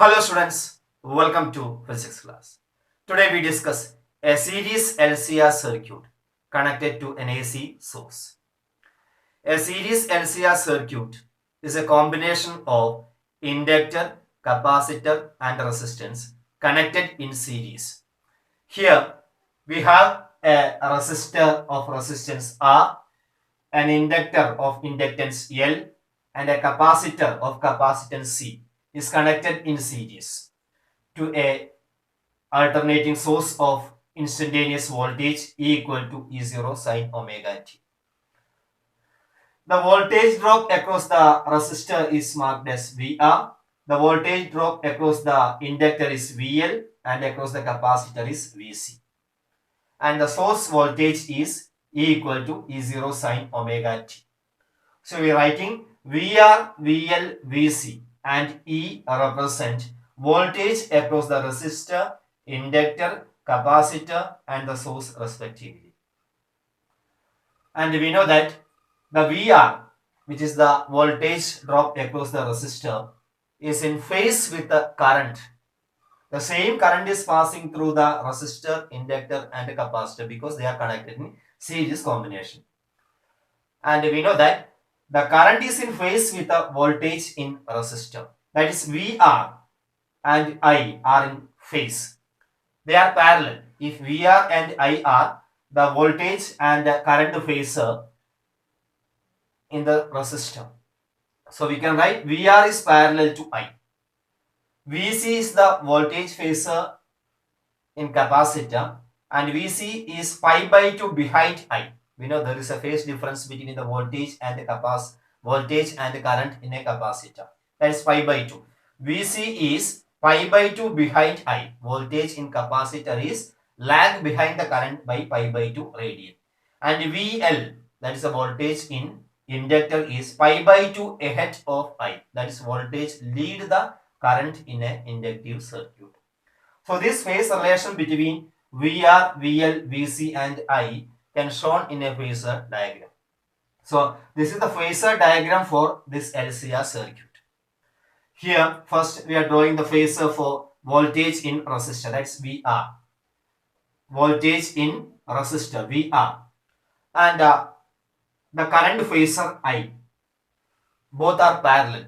Hello students, welcome to physics class. Today we discuss a series LCR circuit connected to an AC source. A series LCR circuit is a combination of inductor, capacitor and resistance connected in series. Here we have a resistor of resistance R, an inductor of inductance L and a capacitor of capacitance C is connected in series to a alternating source of instantaneous voltage E equal to E0 sine omega t. The voltage drop across the resistor is marked as VR. The voltage drop across the inductor is VL and across the capacitor is VC. And the source voltage is E equal to E0 sine omega t. So we are writing VR, VL, VC and E represent voltage across the resistor, inductor, capacitor and the source respectively. And we know that the VR, which is the voltage drop across the resistor, is in phase with the current. The same current is passing through the resistor, inductor and capacitor because they are connected in series combination. And we know that the current is in phase with the voltage in resistor. That is VR and I are in phase. They are parallel. If VR and I are the voltage and the current phasor in the resistor. So we can write VR is parallel to I. VC is the voltage phasor in capacitor and VC is pi by 2 behind I. We know there is a phase difference between the voltage and the voltage and the current in a capacitor. That is pi by 2. VC is pi by 2 behind I. Voltage in capacitor is lag behind the current by pi by 2 radian. And VL, that is the voltage in inductor, is pi by 2 ahead of I. That is voltage lead the current in an inductive circuit. So this phase relation between VR, VL, VC and I can shown in a phasor diagram. So this is the phasor diagram for this LCR circuit. Here first we are drawing the phasor for voltage in resistor, that's VR. Voltage in resistor VR and the current phasor I. Both are parallel.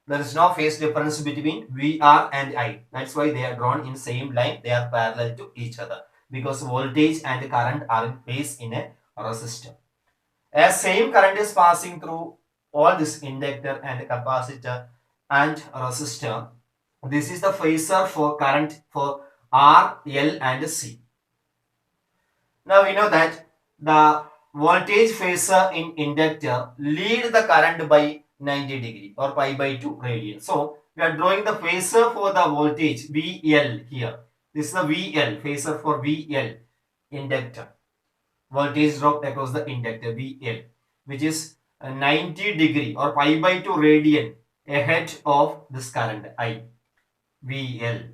There is no phase difference between VR and I. That's why they are drawn in same line. They are parallel to each other because voltage and current are in phase in a resistor. As same current is passing through all this inductor and capacitor and resistor, this is the phasor for current for R, L and C. Now we know that the voltage phasor in inductor lead the current by 90 degree or pi by 2 radian. So we are drawing the phasor for the voltage VL here. This is the VL, phasor for VL, inductor. Voltage drop across the inductor VL, which is 90 degree or pi by 2 radian ahead of this current I, VL.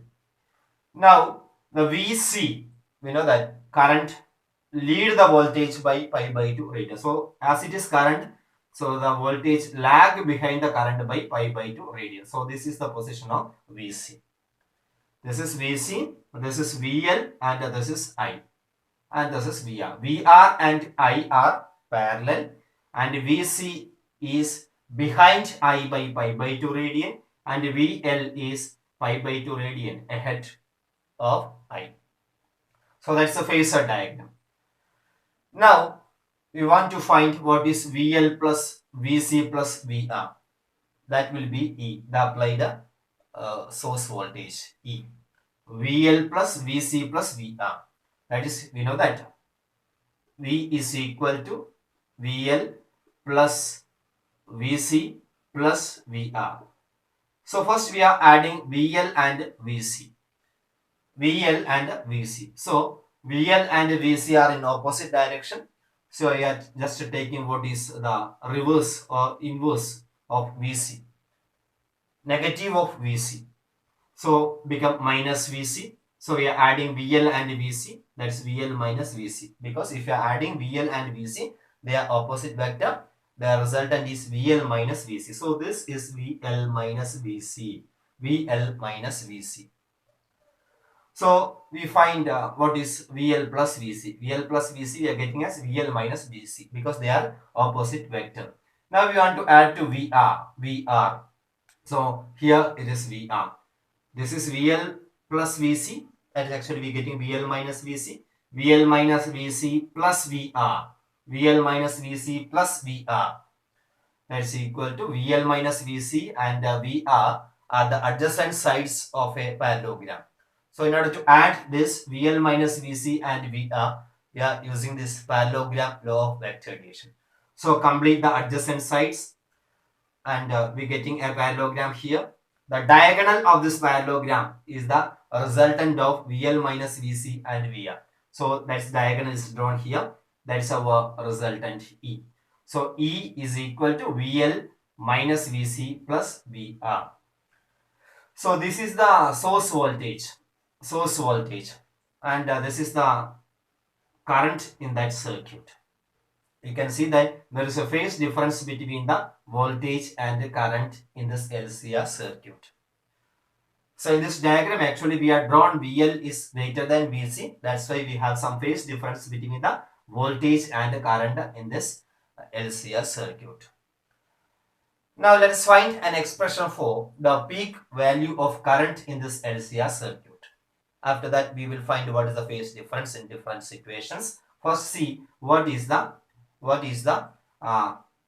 Now the VC, we know that current lead the voltage by pi by 2 radian. So as it is current, so the voltage lag behind the current by pi by 2 radian. So this is the position of VC. This is VC, this is VL and this is I. And this is VR. VR and I are parallel and VC is behind I by pi by 2 radian and VL is pi by 2 radian ahead of I. So that's the phasor diagram. Now we want to find what is VL plus VC plus VR. That will be E, the applied source voltage E. VL plus VC plus VR. That is, we know that V is equal to VL plus VC plus VR. So first we are adding VL and VC. VL and VC. So VL and VC are in opposite direction. So we are just taking what is the reverse or inverse of VC. Negative of VC. So become minus VC. So we are adding VL and VC. That's VL minus VC. Because if you are adding VL and VC, they are opposite vector. The resultant is VL minus VC. So this is VL minus VC. VL minus VC. So we find what is VL plus VC. VL plus VC we are getting as VL minus VC because they are opposite vector. Now we want to add to VR. So here it is VR. This is VL plus VC. That is actually we getting VL minus VC. VL minus VC plus VR. VL minus VC plus VR. That's equal to VL minus VC and VR are the adjacent sides of a parallelogram. So in order to add this VL minus VC and VR, we are using this parallelogram law of vector addition. So complete the adjacent sides and we're getting a parallelogram here. The diagonal of this parallelogram is the resultant of VL minus VC and VR. So that's diagonal is drawn here. That's our resultant E. So E is equal to VL minus VC plus VR. So this is the source voltage, and this is the current in that circuit. You can see that there is a phase difference between the voltage and the current in this LCR circuit. So in this diagram actually we have drawn VL is greater than VC. That's why we have some phase difference between the voltage and the current in this LCR circuit. Now let us find an expression for the peak value of current in this LCR circuit. After that we will find what is the phase difference in different situations. First see what is the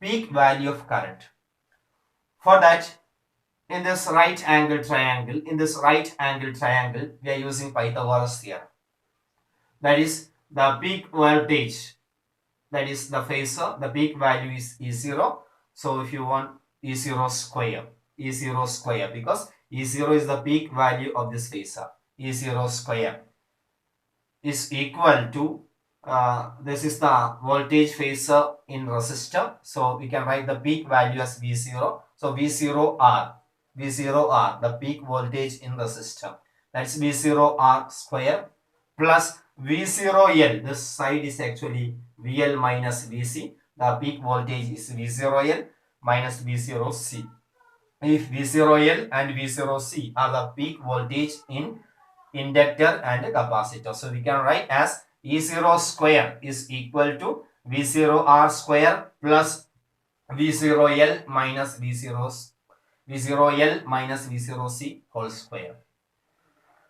peak value of current. For that, in this right angle triangle, we are using Pythagoras theorem. That is the peak voltage, that is the phasor, the peak value is E0. So if you want E0 square, because E0 is the peak value of this phasor. E0 square is equal to this is the voltage phasor in resistor. So we can write the peak value as V0. So V0R, the peak voltage in resistor. That's V0R square plus V0L. This side is actually VL minus VC. The peak voltage is V0L minus V0C. If V0L and V0C are the peak voltage in inductor and capacitor. So we can write as E0 square is equal to V0R square plus V0L minus V0L minus V0C whole square.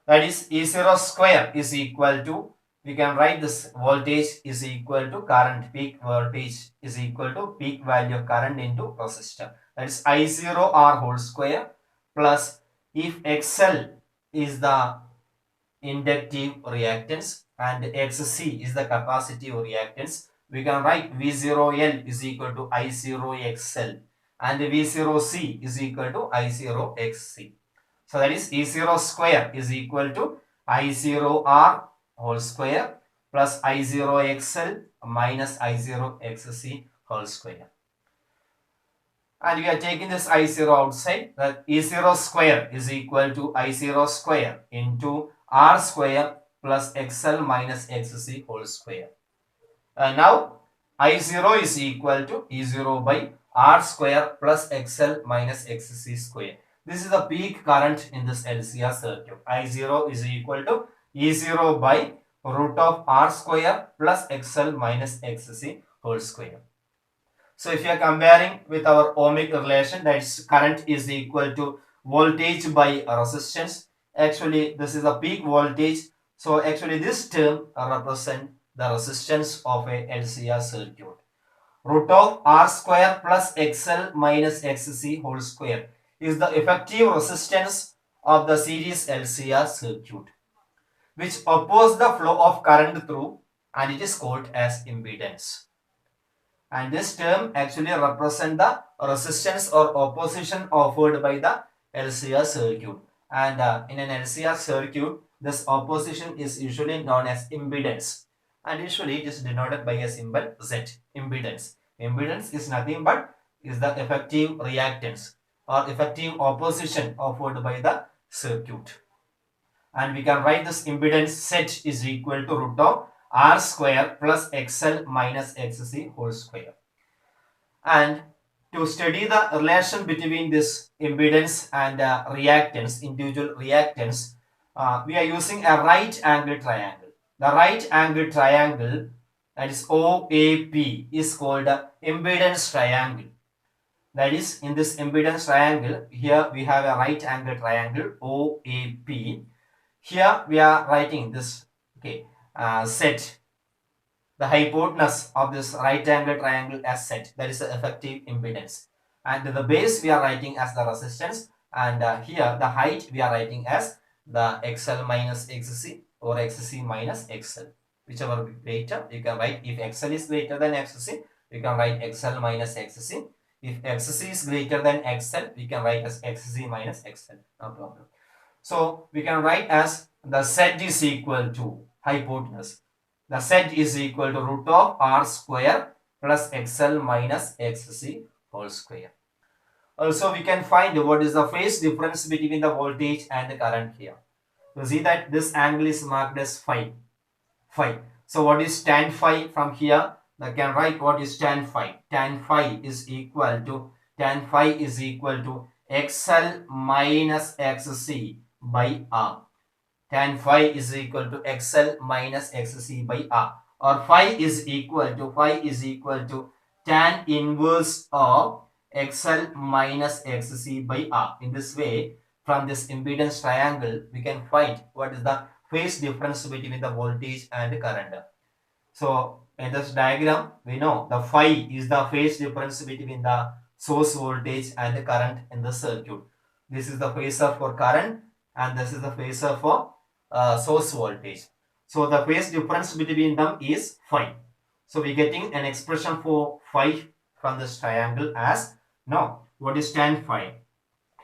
That is E0 square is equal to, we can write this voltage is equal to current, peak voltage is equal to peak value of current into resistor. That is I0R whole square plus, if XL is the inductive reactance and XC is the capacitive reactance, we can write V0L is equal to I0XL and V0C is equal to I0XC. So that is E0 square is equal to I0R whole square plus I0XL minus I0XC whole square. And we are taking this I0 outside, that E0 square is equal to I0 square into R square plus XL minus XC whole square. And now I0 is equal to E0 by R square plus XL minus XC square. This is the peak current in this LCR circuit. I0 is equal to E0 by root of R square plus XL minus XC whole square. So if you are comparing with our ohmic relation, that is current is equal to voltage by resistance. Actually, this is the peak voltage. So actually this term represents the resistance of a LCR circuit. Root of R square plus XL minus XC whole square is the effective resistance of the series LCR circuit, which opposes the flow of current through, and it is called as impedance. And this term actually represents the resistance or opposition offered by the LCR circuit. And in an LCR circuit, this opposition is usually known as impedance. And usually it is denoted by a symbol Z, impedance. Impedance is nothing but is the effective reactance or effective opposition offered by the circuit. And we can write this impedance Z is equal to root of R square plus XL minus XC whole square. And to study the relation between this impedance and reactance, individual reactance, we are using a right angle triangle. The right angle triangle, that is OAP, is called a impedance triangle. That is, in this impedance triangle, here we have a right angle triangle OAP. Here we are writing this, okay, set, the hypotenuse of this right angle triangle as set, that is the effective impedance, and the base we are writing as the resistance, and here the height we are writing as the XL minus XC or XC minus XL, whichever greater you can write. If XL is greater than XC, you can write XL minus XC. If XC is greater than XL, we can write as XC minus XL, no problem. So we can write as the Z is equal to hypotenuse. The Z is equal to root of R square plus XL minus XC whole square. Also, we can find what is the phase difference between the voltage and the current here. You see that this angle is marked as phi. Phi. So what is tan phi from here? I can write what is tan phi. Tan phi is equal to XL minus XC by R. Tan phi is equal to XL minus XC by R, or phi is equal to tan inverse of XL minus XC by R. In this way, from this impedance triangle, we can find what is the phase difference between the voltage and current. So in this diagram, we know the phi is the phase difference between the source voltage and the current in the circuit. This is the phasor for current and this is the phasor for source voltage. So the phase difference between them is phi. So we are getting an expression for phi from this triangle as, now what is tan phi?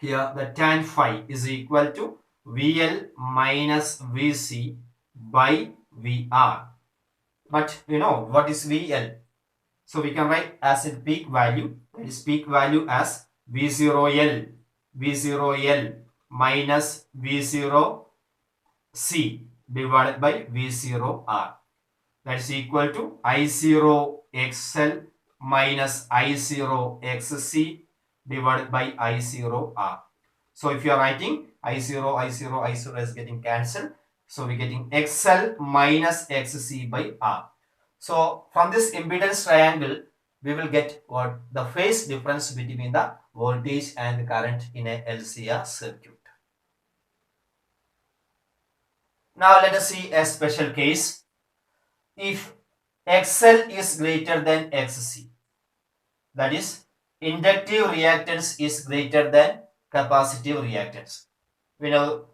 Here the tan phi is equal to VL minus VC by VR. But you know what is VL? So we can write as in peak value, that is peak value as V0L minus V0C divided by V0R. That is equal to I0XL minus I0XC divided by I0R. So if you are writing I0 is getting cancelled. So we are getting XL minus XC by R. So from this impedance triangle, we will get what the phase difference between the voltage and the current in a LCR circuit. Now let us see a special case. If XL is greater than XC, that is, inductive reactance is greater than capacitive reactance. We know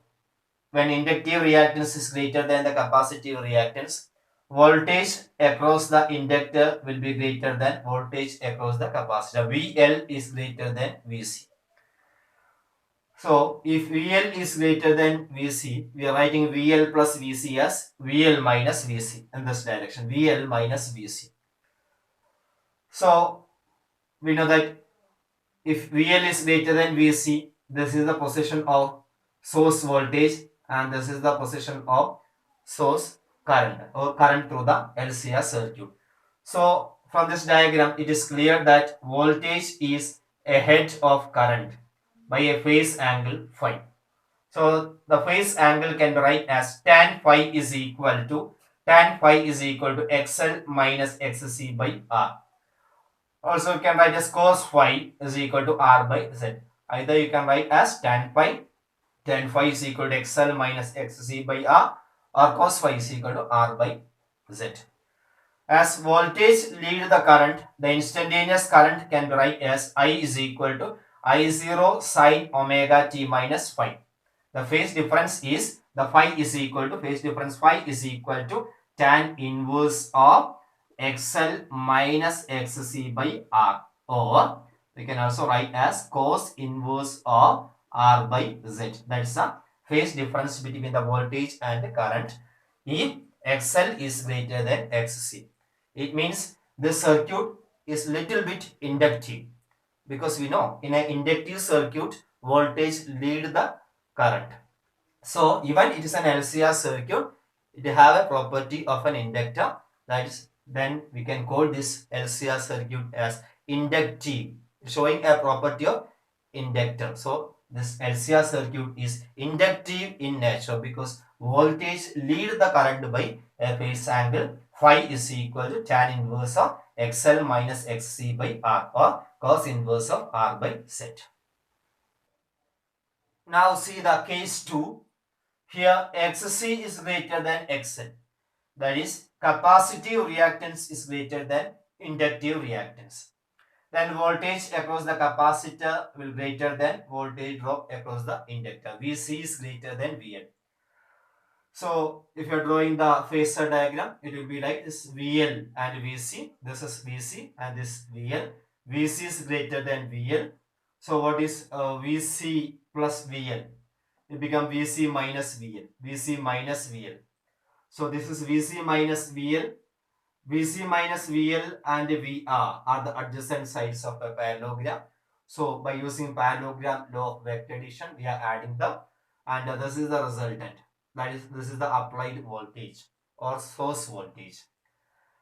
when inductive reactance is greater than the capacitive reactance, voltage across the inductor will be greater than voltage across the capacitor. VL is greater than VC. So if VL is greater than VC, we are writing VL plus VC as VL minus VC in this direction. VL minus VC. So we know that if VL is greater than VC, this is the position of source voltage and this is the position of source current or current through the LCR circuit. So from this diagram, it is clear that voltage is ahead of current by a phase angle phi. So the phase angle can be write as tan phi is equal to XL minus XC by R. Also you can write as cos phi is equal to R by Z. Either you can write as tan phi is equal to XL minus XC by R, or cos phi is equal to R by Z. As voltage lead the current, the instantaneous current can be write as I is equal to I0 sin omega t minus phi. The phase difference is the phi is equal to tan inverse of XL minus XC by R, or we can also write as cos inverse of R by Z. That's the phase difference between the voltage and the current if XL is greater than XC. It means this circuit is little bit inductive, because we know in an inductive circuit voltage lead the current. So even it is an LCR circuit, it have a property of an inductor. That is, then we can call this LCR circuit as inductive showing a property of inductor. So this LCR circuit is inductive in nature because voltage lead the current by a phase angle phi is equal to tan inverse of XL minus XC by R, or cos inverse of R by Z. Now see the case 2. Here XC is greater than XL. That is, capacitive reactance is greater than inductive reactance. Then voltage across the capacitor will greater than voltage drop across the inductor. VC is greater than VL. So if you are drawing the phasor diagram, it will be like this: VL and VC. This is VC and this VL. VC is greater than VL. So what is VC plus VL? It become VC minus VL. VC minus VL. So this is VC minus VL. VC minus VL and VR are the adjacent sides of a parallelogram. So by using parallelogram law of vector addition, we are adding them, and this is the resultant. That is, this is the applied voltage or source voltage,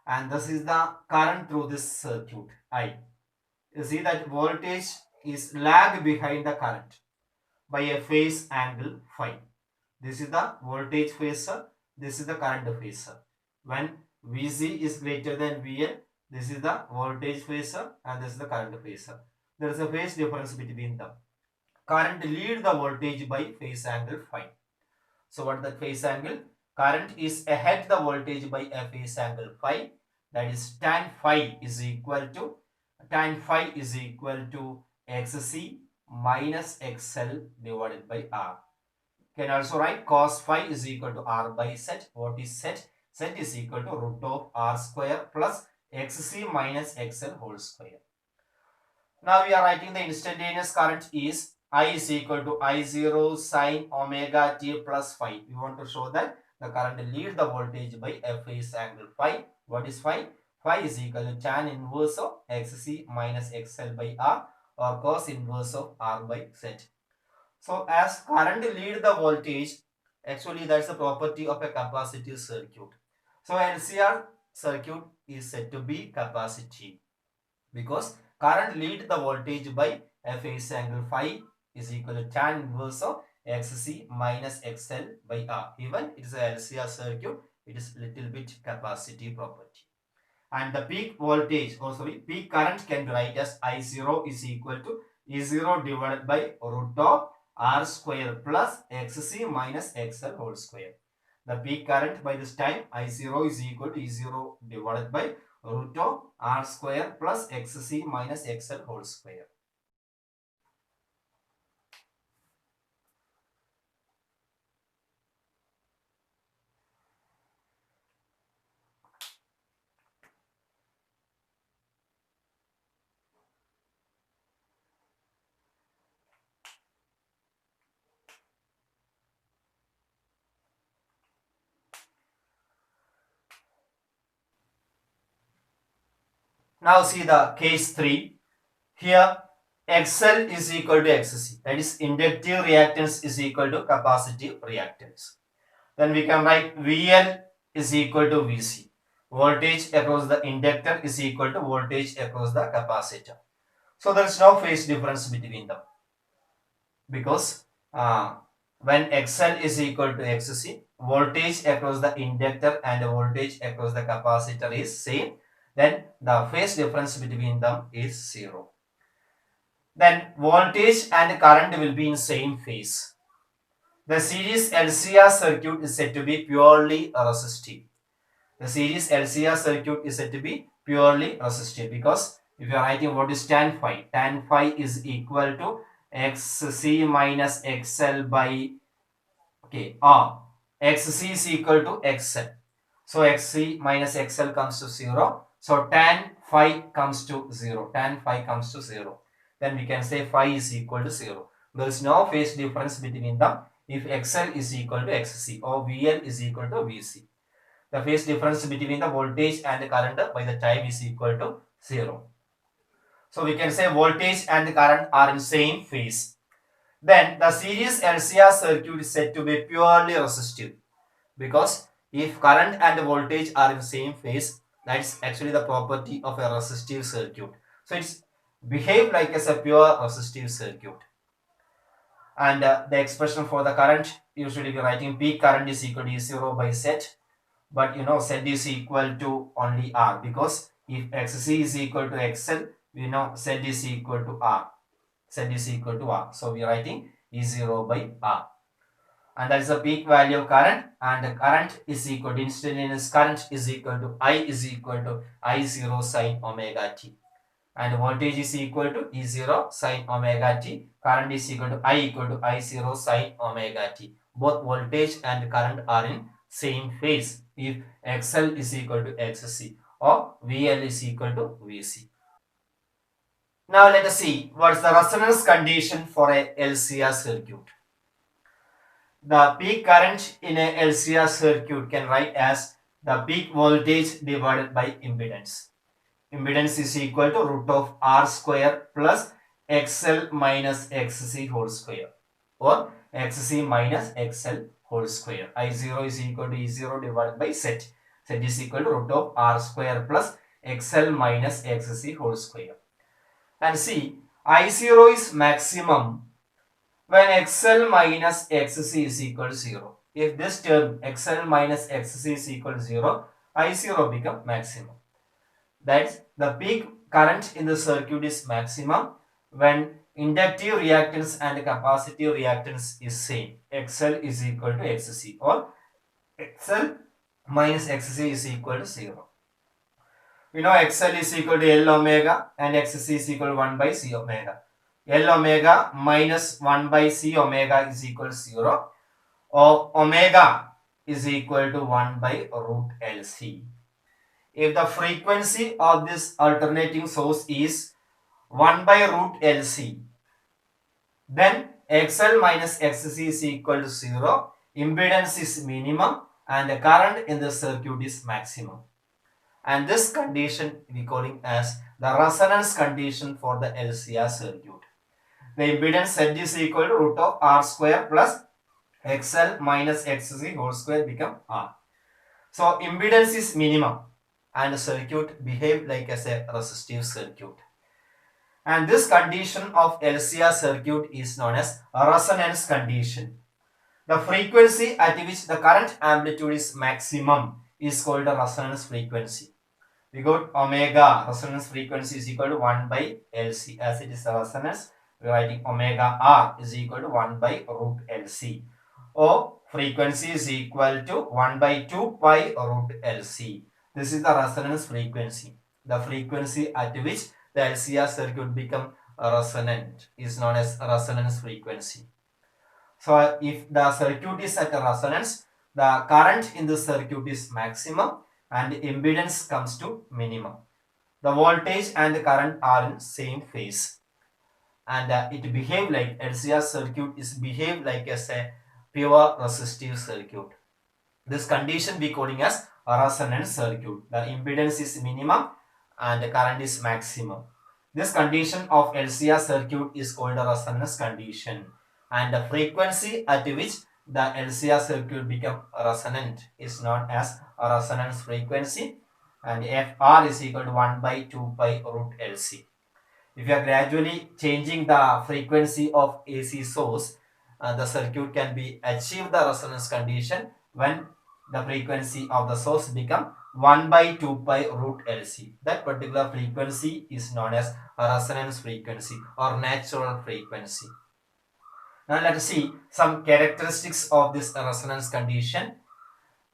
and this is the current through this circuit I. You see that voltage is lag behind the current by a phase angle phi. This is the voltage phasor. This is the current phasor. When VC is greater than VL, this is the voltage phasor and this is the current phasor. There is a phase difference between them. Current lead the voltage by phase angle phi. So what is the phase angle? Current is ahead the voltage by a phase angle phi. That is tan phi is equal to XC minus XL divided by R. Can also write cos phi is equal to R by Z. What is Z? Z is equal to root of R square plus XC minus XL whole square. Now we are writing the instantaneous current is I is equal to I0 sine omega t plus phi. We want to show that the current lead the voltage by a phase angle phi. What is phi? Phi is equal to tan inverse of XC minus XL by R, or cos inverse of R by Z. So as current lead the voltage, actually that's the property of a capacitive circuit. So LCR circuit is said to be capacitive because current lead the voltage by a phase angle phi is equal to tan inverse of XC minus XL by R. Even it is a LCR circuit, it is little bit capacitive property. And the peak voltage, peak current can be write as I0 is equal to E0 divided by root of R square plus XC minus XL whole square. The peak current by this time I0 is equal to E0 divided by root of R square plus XC minus XL whole square. Now see the case 3. Here XL is equal to XC. That is, inductive reactance is equal to capacitive reactance. Then we can write VL is equal to VC. Voltage across the inductor is equal to voltage across the capacitor. So there is no phase difference between them because when XL is equal to XC, voltage across the inductor and voltage across the capacitor is same. Then the phase difference between them is 0. Then voltage and current will be in same phase. The series LCR circuit is said to be purely resistive. The series LCR circuit is said to be purely resistive because if you are writing what is tan phi is equal to XC minus XL by R. XC is equal to XL. So XC minus XL comes to 0. So tan phi comes to 0. Tan phi comes to 0. Then we can say phi is equal to 0. There is no phase difference between them if XL is equal to XC or VL is equal to VC. The phase difference between the voltage and the current by the time is equal to 0. So we can say voltage and the current are in same phase. Then the series LCR circuit is said to be purely resistive because if current and voltage are in same phase, that's actually the property of a resistive circuit. So it's behave like as a pure resistive circuit. And the expression for the current, usually we're writing peak current is equal to E0 by Z. But Z is equal to only R, because if XC is equal to XL, we know Z is equal to R. Z is equal to R. So we are writing E0 by R. And that is the peak value of current, and the current is equal to instantaneous current is equal to I is equal to I0 sine omega t. And voltage is equal to E0 sine omega t. Current is equal to I0 sine omega t. Both voltage and current are in same phase if XL is equal to XC or VL is equal to VC. Now let us see what's the resonance condition for a LCR circuit. The peak current in a LCR circuit can write as the peak voltage divided by impedance. Impedance is equal to root of R square plus XL minus XC whole square, or XC minus XL whole square. I0 is equal to E0 divided by Z. Z is equal to root of R square plus XL minus XC whole square. And see, I0 is maximum when XL minus XC is equal to 0. If this term XL minus XC is equal to 0, I0 become maximum. That's the peak current in the circuit is maximum when inductive reactance and capacitive reactance is same. XL is equal to XC, or XL minus XC is equal to 0. We know XL is equal to L omega and XC is equal to 1 by C omega. L omega minus 1 by C omega is equal to 0, or omega is equal to 1 by root LC. If the frequency of this alternating source is 1 by root LC, then XL minus XC is equal to 0, impedance is minimum, and the current in the circuit is maximum. And this condition we calling as the resonance condition for the LCR circuit. The impedance Z is equal to root of R square plus XL minus XC whole square become R. So impedance is minimum and the circuit behave like as a resistive circuit. And this condition of LCR circuit is known as a resonance condition. The frequency at which the current amplitude is maximum is called a resonance frequency. We got omega, resonance frequency is equal to 1 by LC. As it is a resonance, we are writing omega R is equal to 1 by root LC. Or frequency is equal to 1 by 2 pi root LC. This is the resonance frequency. The frequency at which the LCR circuit become resonant is known as resonance frequency. So if the circuit is at a resonance, the current in the circuit is maximum and impedance comes to minimum. The voltage and the current are in same phase, and it behave like LCR circuit is behave like as a pure resistive circuit. This condition we calling as a resonance circuit. The impedance is minimum and the current is maximum. This condition of LCR circuit is called a resonance condition, and the frequency at which the LCR circuit become resonant is known as a resonance frequency, and Fr is equal to 1 by 2 pi root LC. If you are gradually changing the frequency of AC source, the circuit can be achieve the resonance condition when the frequency of the source become 1 by 2 pi root LC. That particular frequency is known as a resonance frequency or natural frequency. Now let us see some characteristics of this resonance condition.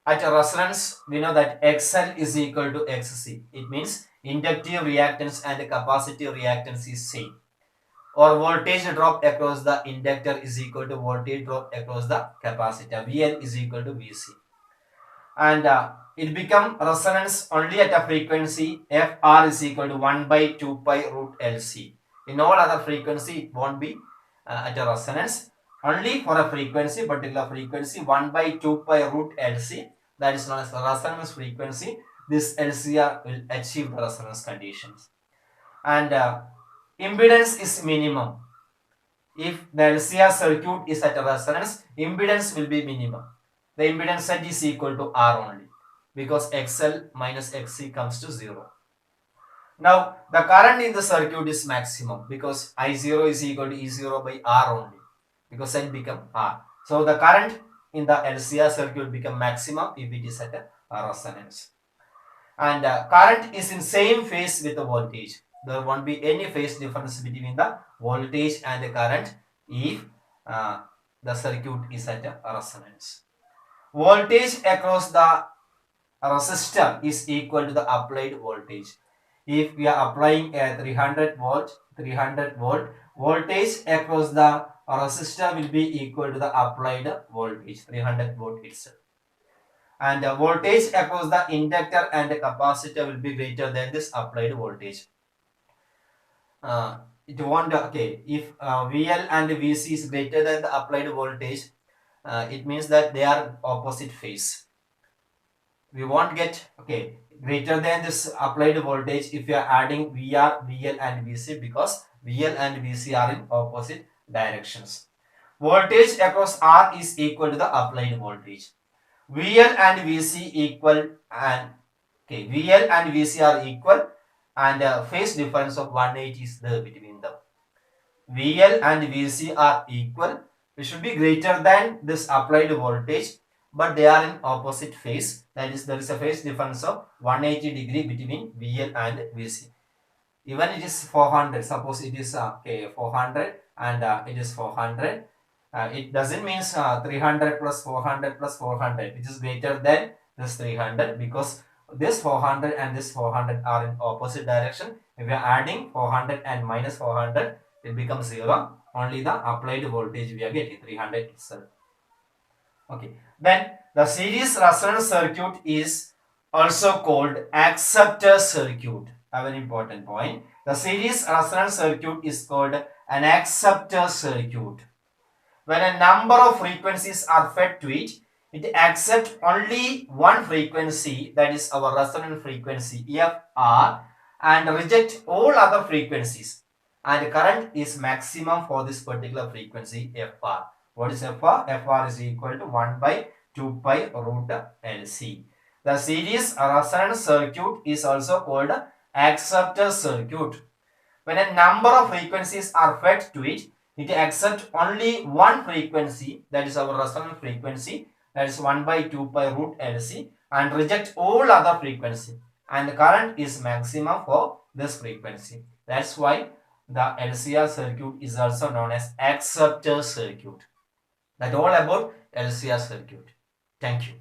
At a resonance, we know that XL is equal to XC. It means inductive reactance and capacitive reactance is same. Or voltage drop across the inductor is equal to voltage drop across the capacitor. VL is equal to VC. And it become resonance only at a frequency Fr is equal to 1 by 2 pi root LC. In all other frequency, it won't be at a resonance. Only for a frequency, particular frequency 1 by 2 pi root LC, that is known as the resonance frequency, this LCR will achieve the resonance conditions. And impedance is minimum. If the LCR circuit is at a resonance, impedance will be minimum. The impedance Z is equal to R only, because XL minus XC comes to 0. Now the current in the circuit is maximum because I0 is equal to E0 by R only, because N become R. So the current in the LCR circuit become maximum if it is at a resonance. And current is in same phase with the voltage. There won't be any phase difference between the voltage and the current if the circuit is at a resonance. Voltage across the resistor is equal to the applied voltage. If we are applying a 300 volt voltage across the resistor will be equal to the applied voltage 300 volt itself. And the voltage across the inductor and the capacitor will be greater than this applied voltage. It won't, okay, if VL and VC is greater than the applied voltage, it means that they are opposite phase. We won't get, okay, greater than this applied voltage if you are adding VR, VL and VC, because VL and VC are in opposite directions. Voltage across R is equal to the applied voltage. VL and VC equal, and okay, VL and VC are equal, and phase difference of 180 is there between them. VL and VC are equal. It should be greater than this applied voltage, but they are in opposite phase. That is, there is a phase difference of 180 degree between VL and VC. Even it is 400, suppose it is 400 and it is 400. It doesn't mean 300 plus 400 plus 400, which is greater than this 300, because this 400 and this 400 are in opposite direction. If we are adding 400 and minus 400, it becomes 0. Only the applied voltage we are getting 300 itself. Okay. Then the series resonance circuit is also called acceptor circuit. A very important point. The series resonance circuit is called an acceptor circuit. When a number of frequencies are fed to it, it accepts only one frequency, that is our resonant frequency FR, and reject all other frequencies. And current is maximum for this particular frequency FR. What is FR? FR is equal to 1 by 2 pi root LC. The series resonance circuit is also called acceptor circuit. When a number of frequencies are fed to it, it accepts only one frequency, that is our resonant frequency, that is 1 by 2 pi root LC, and reject all other frequency. And the current is maximum for this frequency. That's why the LCR circuit is also known as acceptor circuit. That's all about LCR circuit. Thank you.